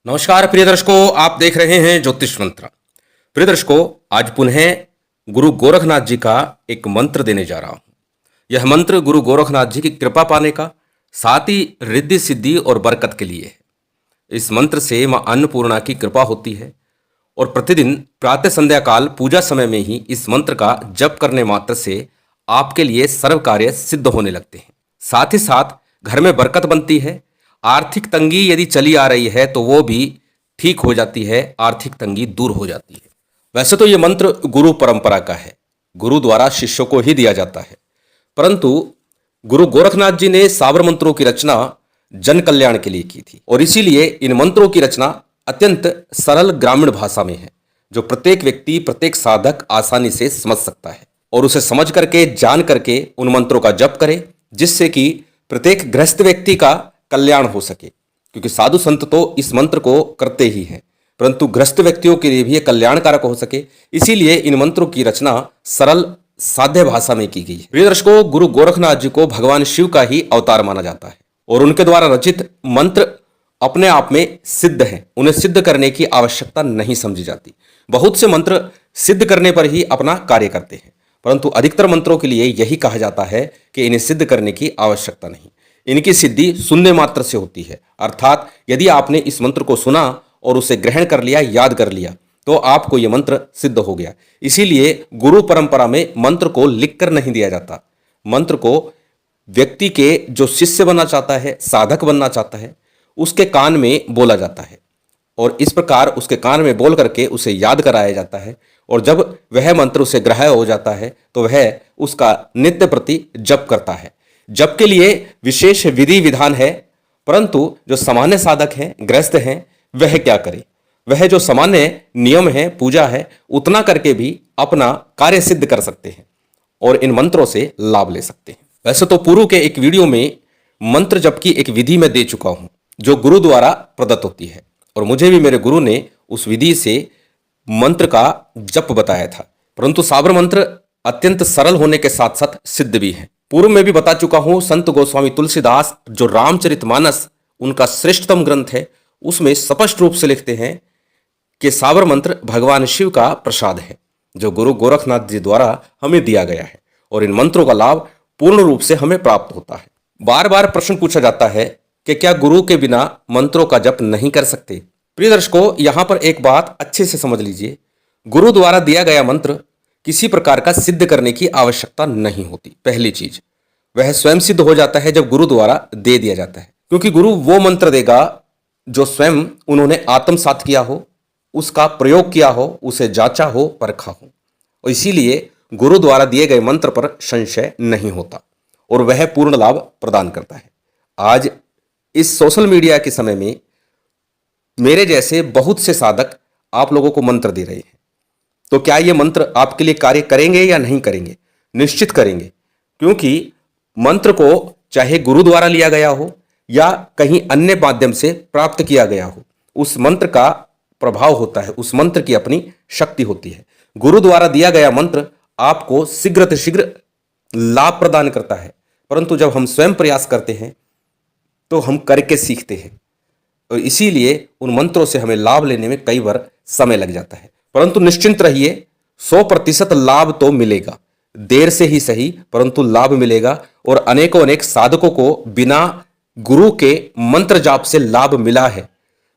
नमस्कार प्रिय दर्शकों, आप देख रहे हैं ज्योतिष मंत्र। प्रिय दर्शकों, आज पुनः गुरु गोरखनाथ जी का एक मंत्र देने जा रहा हूं। यह मंत्र गुरु गोरखनाथ जी की कृपा पाने का, साथ ही रिद्धि सिद्धि और बरकत के लिए है। इस मंत्र से मां अन्नपूर्णा की कृपा होती है और प्रतिदिन प्रातः संध्या काल पूजा समय में ही इस मंत्र का जप करने मात्र से आपके लिए सर्व कार्य सिद्ध होने लगते हैं। साथ ही साथ घर में बरकत बनती है। आर्थिक तंगी यदि चली आ रही है तो वो भी ठीक हो जाती है, आर्थिक तंगी दूर हो जाती है। वैसे तो ये मंत्र गुरु परंपरा का है, गुरु द्वारा शिष्यों को ही दिया जाता है, परंतु गुरु गोरखनाथ जी ने साबर मंत्रों की रचना जन कल्याण के लिए की थी और इसीलिए इन मंत्रों की रचना अत्यंत सरल ग्रामीण भाषा में है, जो प्रत्येक व्यक्ति, प्रत्येक साधक आसानी से समझ सकता है और उसे समझ करके, जान करके उन मंत्रों का जप करे, जिससे कि प्रत्येक गृहस्थ व्यक्ति का कल्याण हो सके। क्योंकि साधु संत तो इस मंत्र को करते ही हैं, परंतु गृहस्थ व्यक्तियों के लिए भी यह कल्याणकारक हो सके, इसीलिए इन मंत्रों की रचना सरल साध्य भाषा में की गई है। प्रिय दर्शकों, गुरु गोरखनाथ जी को भगवान शिव का ही अवतार माना जाता है और उनके द्वारा रचित मंत्र अपने आप में सिद्ध हैं। उन्हें सिद्ध करने की आवश्यकता नहीं समझी जाती। बहुत से मंत्र सिद्ध करने पर ही अपना कार्य करते हैं, परंतु अधिकतर मंत्रों के लिए यही कहा जाता है कि इन्हें सिद्ध करने की आवश्यकता नहीं। इनकी सिद्धि सुनने मात्र से होती है, अर्थात यदि आपने इस मंत्र को सुना और उसे ग्रहण कर लिया, याद कर लिया, तो आपको यह मंत्र सिद्ध हो गया। इसीलिए गुरु परंपरा में मंत्र को लिखकर नहीं दिया जाता। मंत्र को व्यक्ति के जो शिष्य बनना चाहता है, साधक बनना चाहता है, उसके कान में बोला जाता है और इस प्रकार उसके कान में बोल करके उसे याद कराया जाता है और जब वह मंत्र उसे ग्राह्य हो जाता है तो वह उसका नित्य प्रति जप करता है। जप के लिए विशेष विधि विधान है, परंतु जो सामान्य साधक हैं, गृहस्थ हैं, वह क्या करे? वह जो सामान्य नियम है, पूजा है, उतना करके भी अपना कार्य सिद्ध कर सकते हैं और इन मंत्रों से लाभ ले सकते हैं। वैसे तो पूर्व के एक वीडियो में मंत्र जप की एक विधि मैं दे चुका हूं, जो गुरु द्वारा प्रदत्त होती है और मुझे भी मेरे गुरु ने उस विधि से मंत्र का जप बताया था। परंतु साबर मंत्र अत्यंत सरल होने के साथ साथ सिद्ध भी है। पूर्व में भी बता चुका हूं, संत गोस्वामी तुलसीदास जो रामचरितमानस उनका श्रेष्ठतम ग्रंथ है, उसमें स्पष्ट रूप से लिखते हैं कि साबर मंत्र भगवान शिव का प्रसाद है, जो गुरु गोरखनाथ जी द्वारा हमें दिया गया है और इन मंत्रों का लाभ पूर्ण रूप से हमें प्राप्त होता है। बार बार प्रश्न पूछा जाता है कि क्या गुरु के बिना मंत्रों का जप नहीं कर सकते? प्रिय दर्शकों, यहां पर एक बात अच्छे से समझ लीजिए। गुरु द्वारा दिया गया मंत्र किसी प्रकार का सिद्ध करने की आवश्यकता नहीं होती। पहली चीज, वह स्वयं सिद्ध हो जाता है जब गुरु द्वारा दे दिया जाता है, क्योंकि गुरु वो मंत्र देगा जो स्वयं उन्होंने आत्मसात किया हो, उसका प्रयोग किया हो, उसे जांचा हो, परखा हो। और इसीलिए गुरु द्वारा दिए गए मंत्र पर संशय नहीं होता और वह पूर्ण लाभ प्रदान करता है। आज इस सोशल मीडिया के समय में मेरे जैसे बहुत से साधक आप लोगों को मंत्र दे रहे हैं, तो क्या ये मंत्र आपके लिए कार्य करेंगे या नहीं करेंगे? निश्चित करेंगे, क्योंकि मंत्र को चाहे गुरु द्वारा लिया गया हो या कहीं अन्य माध्यम से प्राप्त किया गया हो, उस मंत्र का प्रभाव होता है, उस मंत्र की अपनी शक्ति होती है। गुरु द्वारा दिया गया मंत्र आपको शीघ्र लाभ प्रदान करता है, परंतु जब हम स्वयं प्रयास करते हैं तो हम करके सीखते हैं और इसीलिए उन मंत्रों से हमें लाभ लेने में कई बार समय लग जाता है। परंतु निश्चिंत रहिए, 100% लाभ तो मिलेगा, देर से ही सही, परंतु लाभ मिलेगा और अनेकों अनेक साधकों को बिना गुरु के मंत्र जाप से लाभ मिला है।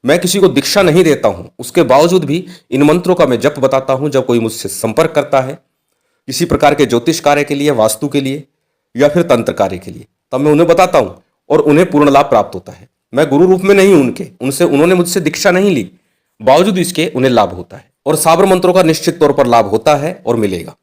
मैं किसी को दीक्षा नहीं देता हूं, उसके बावजूद भी इन मंत्रों का मैं जप बताता हूं। जब कोई मुझसे संपर्क करता है किसी प्रकार के ज्योतिष कार्य के लिए, वास्तु के लिए या फिर तंत्र कार्य के लिए, तब मैं उन्हें बताता हूं और उन्हें पूर्ण लाभ प्राप्त होता है। मैं गुरु रूप में नहीं हूं उन्होंने मुझसे दीक्षा नहीं ली, बावजूद इसके उन्हें लाभ होता है और साबर मंत्रों का निश्चित तौर पर लाभ होता है और मिलेगा।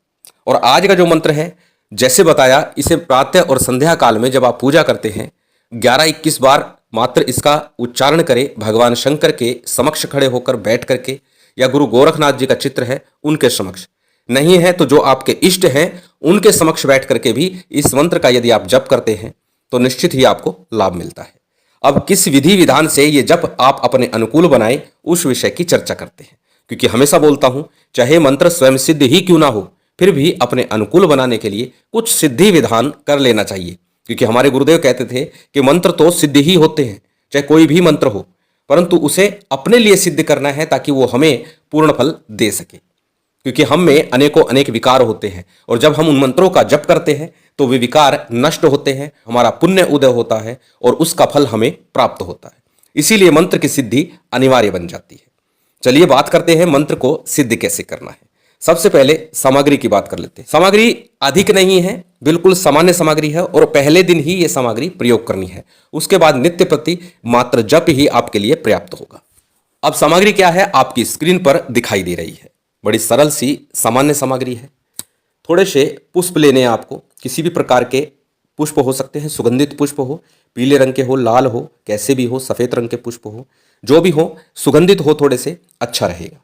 और आज का जो मंत्र है, जैसे बताया, इसे प्रातः और संध्या काल में जब आप पूजा करते हैं 11-21 बार मात्र इसका उच्चारण करें। भगवान शंकर के समक्ष खड़े होकर बैठ करके, या गुरु गोरखनाथ जी का चित्र है उनके समक्ष, नहीं है तो जो आपके इष्ट हैं उनके समक्ष बैठ करके भी इस मंत्र का यदि आप जप करते हैं तो निश्चित ही आपको लाभ मिलता है। अब किस विधि विधान से ये जप आप अपने अनुकूल बनाए, उस विषय की चर्चा करते हैं, क्योंकि हमेशा बोलता हूं, चाहे मंत्र स्वयं सिद्ध ही क्यों ना हो, फिर भी अपने अनुकूल बनाने के लिए कुछ सिद्धि विधान कर लेना चाहिए। क्योंकि हमारे गुरुदेव कहते थे कि मंत्र तो सिद्ध ही होते हैं, चाहे कोई भी मंत्र हो, परंतु उसे अपने लिए सिद्ध करना है ताकि वो हमें पूर्ण फल दे सके। क्योंकि हम में अनेकों अनेक विकार होते हैं और जब हम उन मंत्रों का जप करते हैं तो वे विकार नष्ट होते हैं, हमारा पुण्य उदय होता है और उसका फल हमें प्राप्त होता है। इसीलिए मंत्र की सिद्धि अनिवार्य बन जाती है। चलिए बात करते हैं मंत्र को सिद्ध कैसे करना है। सबसे पहले सामग्री की बात कर लेते हैं। सामग्री अधिक नहीं है, बिल्कुल सामान्य सामग्री है और पहले दिन ही ये सामग्री प्रयोग करनी है। उसके बाद नित्य प्रति मात्र जप ही आपके लिए पर्याप्त होगा। अब सामग्री क्या है आपकी स्क्रीन पर दिखाई दे रही है। बड़ी सरल सी सामान्य सामग्री है। थोड़े से पुष्प लेने हैं आपको, किसी भी प्रकार के पुष्प हो सकते हैं, सुगंधित पुष्प हो, पीले रंग के हो, लाल हो, कैसे भी हो, सफ़ेद रंग के पुष्प हो, जो भी हो, सुगंधित हो थोड़े से अच्छा रहेगा।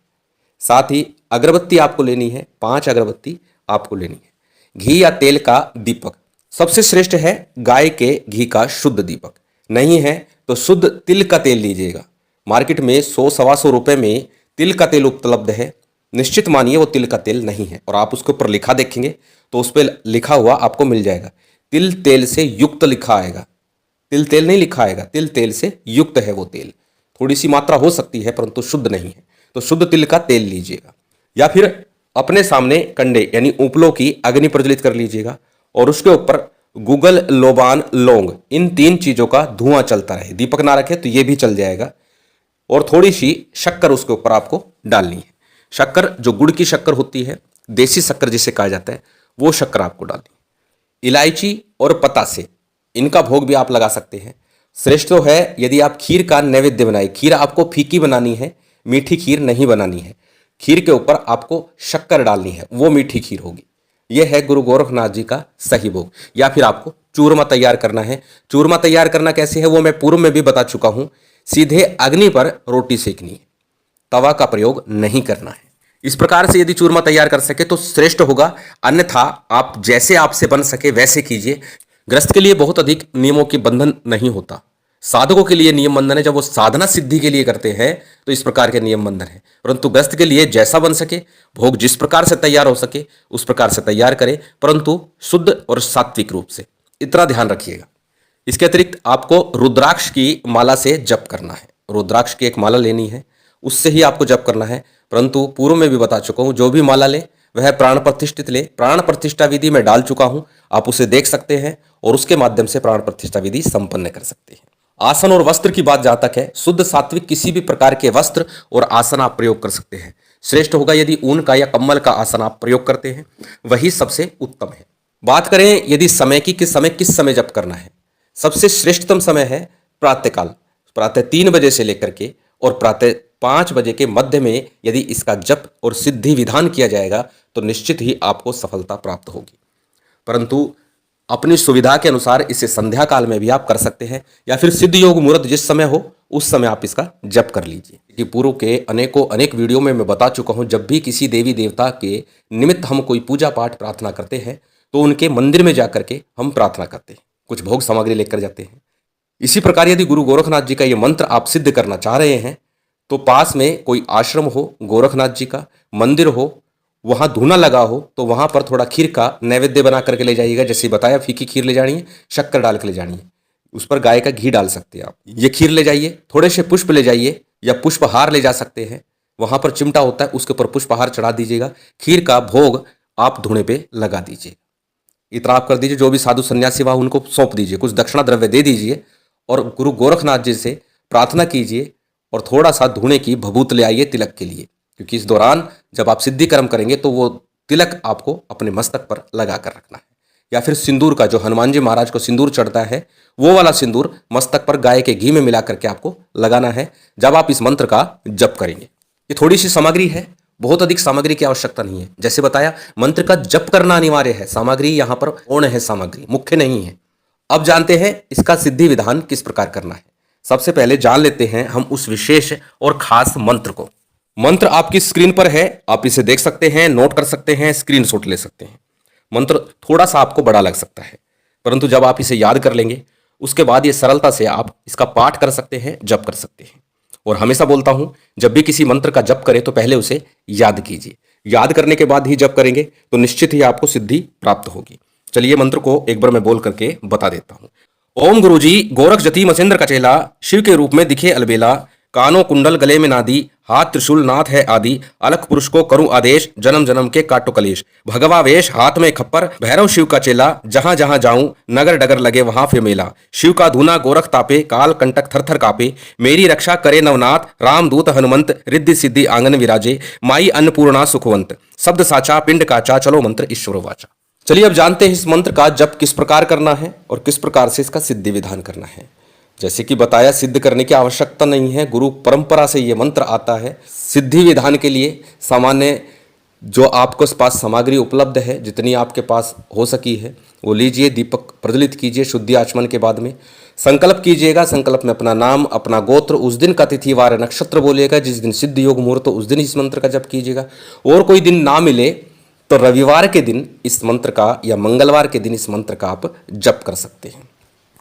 साथ ही अगरबत्ती आपको लेनी है, 5 अगरबत्ती आपको लेनी है। घी या तेल का दीपक सबसे श्रेष्ठ है, गाय के घी का शुद्ध दीपक। नहीं है तो शुद्ध तिल का तेल लीजिएगा। मार्केट में 100-125 रुपये में तिल का तेल उपलब्ध है। निश्चित मानिए वो तिल का तेल नहीं है और आप उसके ऊपर लिखा देखेंगे तो उस पर लिखा हुआ आपको मिल जाएगा, तिल तेल से युक्त लिखा आएगा। तिल तेल नहीं लिखा आएगा, तिल तेल से युक्त है वो तेल। थोड़ी सी मात्रा हो सकती है परंतु शुद्ध नहीं है, तो शुद्ध तिल का तेल लीजिएगा। या फिर अपने सामने कंडे यानी ऊपलों की अग्नि प्रज्वलित कर लीजिएगा और उसके ऊपर गुगल, लोबान, लौंग, इन 3 चीज़ों का धुआं चलता रहे। दीपक ना रखे तो ये भी चल जाएगा। और थोड़ी सी शक्कर उसके ऊपर आपको डालनी है। शक्कर जो गुड़ की शक्कर होती है, देसी शक्कर जिसे कहा जाता है, वो शक्कर आपको डालनी। इलायची और पतासे, इनका भोग भी आप लगा सकते हैं। श्रेष्ठ तो है यदि आप खीर का नैवेद्य बनाए। खीर आपको फीकी बनानी है, मीठी खीर नहीं बनानी है। खीर के ऊपर आपको शक्कर डालनी है, वो मीठी खीर होगी। यह है गुरु गोरखनाथ जी का सही भोग। या फिर आपको चूरमा तैयार करना है। चूरमा तैयार करना कैसे है वो मैं पूर्व में भी बता चुका हूं। सीधे अग्नि पर रोटी सेकनी है, तवा का प्रयोग नहीं करना है। इस प्रकार से यदि चूरमा तैयार कर सके तो श्रेष्ठ होगा, अन्यथा आप जैसे आपसे बन सके वैसे कीजिए। ग्रस्त के लिए बहुत अधिक नियमों के बंधन नहीं होता, साधकों के लिए नियम बंधन है। जब वो साधना सिद्धि के लिए करते हैं तो इस प्रकार के नियम बंधन है, परंतु ग्रस्त के लिए जैसा बन सके, भोग जिस प्रकार से तैयार हो सके उस प्रकार से तैयार करें, परंतु शुद्ध और सात्विक रूप से। इतना ध्यान रखिएगा। इसके अतिरिक्त आपको रुद्राक्ष की माला से जप करना है। रुद्राक्ष की एक माला लेनी है, उससे ही आपको जप करना है। परंतु पूर्व में भी बता चुका हूँ, जो भी माला ले वह प्राण प्रतिष्ठित ले। प्राण प्रतिष्ठा विधि में डाल चुका हूँ, आप उसे देख सकते हैं और उसके माध्यम से प्राण प्रतिष्ठा विधि संपन्न कर सकते हैं। आसन और वस्त्र की बात जहाँ तक है, शुद्ध सात्विक किसी भी प्रकार के वस्त्र और आसन आप प्रयोग कर सकते हैं। श्रेष्ठ होगा यदि ऊन का या कम्बल का आसन आप प्रयोग करते हैं, वही सबसे उत्तम है। बात करें यदि समय की, किस समय जप करना है, सबसे श्रेष्ठतम समय है प्रातःकाल। प्रातः 3 बजे से लेकर के और प्रातः 5 बजे के मध्य में यदि इसका जप और सिद्धि विधान किया जाएगा तो निश्चित ही आपको सफलता प्राप्त होगी। परंतु अपनी सुविधा के अनुसार इसे संध्या काल में भी आप कर सकते हैं, या फिर सिद्ध योग मुहूर्त जिस समय हो उस समय आप इसका जप कर लीजिए। कि पूर्व के अनेक वीडियो में मैं बता चुका हूं, जब भी किसी देवी देवता के निमित्त हम कोई पूजा पाठ प्रार्थना करते हैं तो उनके मंदिर में जाकर के हम प्रार्थना करते हैं, कुछ भोग सामग्री लेकर जाते हैं। इसी प्रकार यदि गुरु गोरखनाथ जी का ये मंत्र आप सिद्ध करना चाह रहे हैं तो पास में कोई आश्रम हो, गोरखनाथ जी का मंदिर हो, वहाँ धूना लगा हो तो वहाँ पर थोड़ा खीर का नैवेद्य बना करके ले जाइएगा। जैसे बताया, फीकी खीर ले जानी है, शक्कर डाल के ले जानी है, उस पर गाय का घी डाल सकते हैं आप। ये खीर ले जाइए, थोड़े से पुष्प ले जाइए या पुष्पहार ले जा सकते हैं। वहाँ पर चिमटा होता है, उसके ऊपर पुष्पहार चढ़ा दीजिएगा। खीर का भोग आप धूने पे लगा दीजिए। इतना आप कर दीजिए। जो भी साधु सन्यासी वहाँ उनको सौंप दीजिए, कुछ दक्षिणा द्रव्य दे दीजिए और गुरु गोरखनाथ जी से प्रार्थना कीजिए और थोड़ा सा धूने की भभूत ले आइए तिलक के लिए, क्योंकि इस दौरान जब आप सिद्धि कर्म करेंगे तो वो तिलक आपको अपने मस्तक पर लगा कर रखना है। या फिर सिंदूर का, जो हनुमान जी महाराज को सिंदूर चढ़ता है, वो वाला सिंदूर मस्तक पर गाय के घी में मिला करके आपको लगाना है जब आप इस मंत्र का जप करेंगे। ये थोड़ी सी सामग्री है, बहुत अधिक सामग्री की आवश्यकता नहीं है। जैसे बताया, मंत्र का जप करना अनिवार्य है, सामग्री यहाँ पर पूर्ण है, सामग्री मुख्य नहीं है। अब जानते हैं इसका सिद्धि विधान किस प्रकार करना है। सबसे पहले जान लेते हैं हम उस विशेष और खास मंत्र को। मंत्र आपकी स्क्रीन पर है, आप इसे देख सकते हैं, नोट कर सकते हैं, स्क्रीनशॉट ले सकते हैं। मंत्र थोड़ा सा आपको बड़ा लग सकता है, परंतु जब आप इसे याद कर लेंगे उसके बाद ये सरलता से आप इसका पाठ कर सकते हैं, जप कर सकते हैं। और हमेशा बोलता हूं, जब भी किसी मंत्र का जप करें तो पहले उसे याद कीजिए। याद करने के बाद ही जप करेंगे तो निश्चित ही आपको सिद्धि प्राप्त होगी। चलिए मंत्र को एक बार मैं बोल करके बता देता हूं। ओम गुरुजी गोरख जति मसेंद्र का चेला, शिव के रूप में दिखे अलबेला, कानों कुंडल गले में नादी, हाथ त्रिशूल नाथ है आदि, अलख पुरुष को करूं आदेश, जन्म जन्म के काटो कलेश। भगवा वेश हाथ में खप्पर, भैरव शिव का चेला, जहां जहां जाऊं नगर डगर लगे वहां फिर मेला। शिव का धूना गोरख तापे, काल कंटक थर थर कापे, मेरी रक्षा करे नवनाथ, राम दूत हनुमंत, रिद्धि सिद्धि आंगन विराजे, माई अन्नपूर्णा सुखवंत, शब्द साचा पिंड काचा, चलो मंत्र ईश्वर वाचा। चलिए अब जानते हैं इस मंत्र का जप किस प्रकार करना है और किस प्रकार से इसका सिद्धि विधान करना है। जैसे कि बताया, सिद्ध करने की आवश्यकता नहीं है, गुरु परंपरा से ये मंत्र आता है। सिद्धि विधान के लिए सामान्य जो आपके पास सामग्री उपलब्ध है, जितनी आपके पास हो सकी है वो लीजिए, दीपक प्रज्वलित कीजिए, शुद्धि आचमन के बाद में संकल्प कीजिएगा। संकल्प में अपना नाम, अपना गोत्र, उस दिन का तिथि वार नक्षत्र बोलिएगा, जिस दिन सिद्ध योग मुहूर्त हो उस दिन इस मंत्र का जप कीजिएगा। और कोई दिन ना मिले तो रविवार के दिन इस मंत्र का या मंगलवार के दिन इस मंत्र का आप जप कर सकते हैं।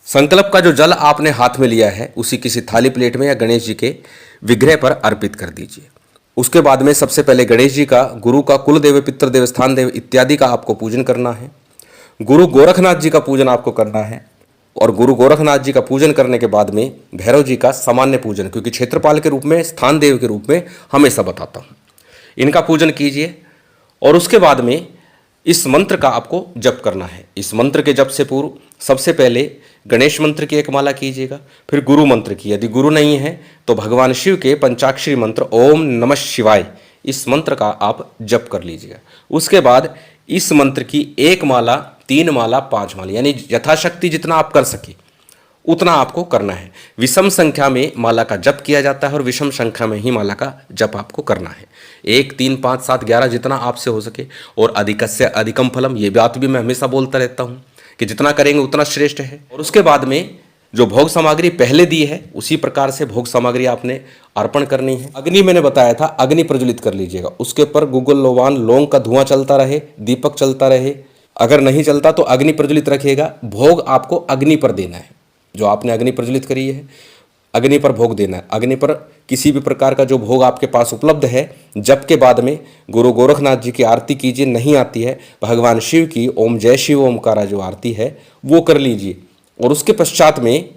संकल्प का जो जल आपने हाथ में लिया है उसी किसी थाली प्लेट में या गणेश जी के विग्रह पर अर्पित कर दीजिए। उसके बाद में सबसे पहले गणेश जी का, गुरु का, कुल देव, पितृ देव, स्थान देव इत्यादि का आपको पूजन करना है। गुरु गोरखनाथ जी का पूजन आपको करना है और गुरु गोरखनाथ जी का पूजन करने के बाद में भैरव जी का सामान्य पूजन, क्योंकि क्षेत्रपाल के रूप में, स्थान देव के रूप में हमेशा बताता हूँ, इनका पूजन कीजिए। और उसके बाद में इस मंत्र का आपको जप करना है। इस मंत्र के जप से पूर्व सबसे पहले गणेश मंत्र की एक माला कीजिएगा, फिर गुरु मंत्र की, यदि गुरु नहीं है तो भगवान शिव के पंचाक्षरी मंत्र ओम नमः शिवाय, इस मंत्र का आप जप कर लीजिएगा। उसके बाद इस मंत्र की एक माला, 3 माला, 5 माला, यानी यथाशक्ति जितना आप कर सके उतना आपको करना है। विषम संख्या में माला का जप किया जाता है और विषम संख्या में ही माला का जप आपको करना है। 1, 3, 5, 7, 11 जितना आपसे हो सके। और अधिकस्य अधिकम फलम, ये बात भी मैं हमेशा बोलता रहता हूँ कि जितना करेंगे उतना श्रेष्ठ है। और उसके बाद में जो भोग सामग्री पहले दी है उसी प्रकार से भोग सामग्री आपने अर्पण करनी है। अग्नि मैंने बताया था, अग्नि प्रज्वलित कर लीजिएगा। उसके ऊपर गुगल लोवान लौंग का धुआं चलता रहे, दीपक चलता रहे। अगर नहीं चलता तो अग्नि प्रज्वलित रखिएगा। भोग आपको अग्नि पर देना है। जो आपने अग्नि प्रज्वलित करी है अग्नि पर भोग देना है। अग्नि पर किसी भी प्रकार का जो भोग आपके पास उपलब्ध है, जप के बाद में गुरु गोरखनाथ जी की आरती कीजिए। नहीं आती है भगवान शिव की ओम जय शिव ओमकारा जो आरती है वो कर लीजिए। और उसके पश्चात में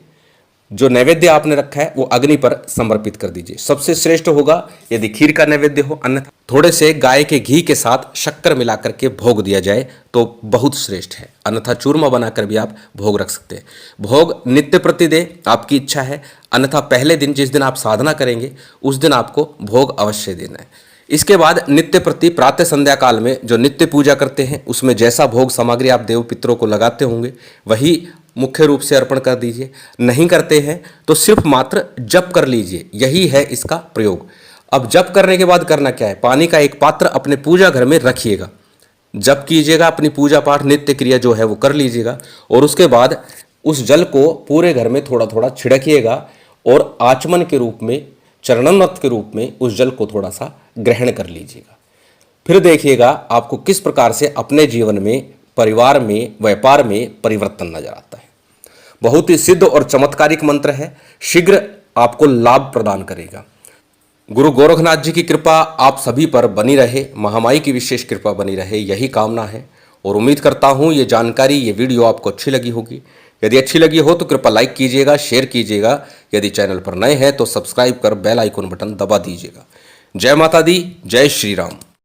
जो नैवेद्य आपने रखा है वो अग्नि पर समर्पित कर दीजिए। सबसे श्रेष्ठ होगा यदि खीर का नैवेद्य हो, अन्यथा थोड़े से गाय के घी के साथ शक्कर मिलाकर के भोग दिया जाए तो बहुत श्रेष्ठ है। अन्यथा चूरमा बनाकर भी आप भोग रख सकते हैं। भोग नित्य प्रति दे, आपकी इच्छा है। अन्यथा पहले दिन जिस दिन आप साधना करेंगे उस दिन आपको भोग अवश्य देना है। इसके बाद नित्य प्रति प्रातः संध्या काल में जो नित्य पूजा करते हैं उसमें जैसा भोग सामग्री आप देव पितरों को लगाते होंगे वही मुख्य रूप से अर्पण कर दीजिए। नहीं करते हैं तो सिर्फ मात्र जप कर लीजिए, यही है इसका प्रयोग। अब जप करने के बाद करना क्या है, पानी का एक पात्र अपने पूजा घर में रखिएगा। जप कीजिएगा, अपनी पूजा पाठ नित्य क्रिया जो है वो कर लीजिएगा। और उसके बाद उस जल को पूरे घर में थोड़ा थोड़ा छिड़किएगा और आचमन के रूप में, चरणोन्नत के रूप में उस जल को थोड़ा सा ग्रहण कर लीजिएगा। फिर देखिएगा आपको किस प्रकार से अपने जीवन में, परिवार में, व्यापार में परिवर्तन नजर आता है। बहुत ही सिद्ध और चमत्कारिक मंत्र है, शीघ्र आपको लाभ प्रदान करेगा। गुरु गोरखनाथ जी की कृपा आप सभी पर बनी रहे, महामाई की विशेष कृपा बनी रहे, यही कामना है। और उम्मीद करता हूँ ये जानकारी, ये वीडियो आपको अच्छी लगी होगी। यदि अच्छी लगी हो तो कृपया लाइक कीजिएगा, शेयर कीजिएगा। यदि चैनल पर नए हैं तो सब्सक्राइब कर बेल आइकन बटन दबा दीजिएगा। जय माता दी, जय श्री राम।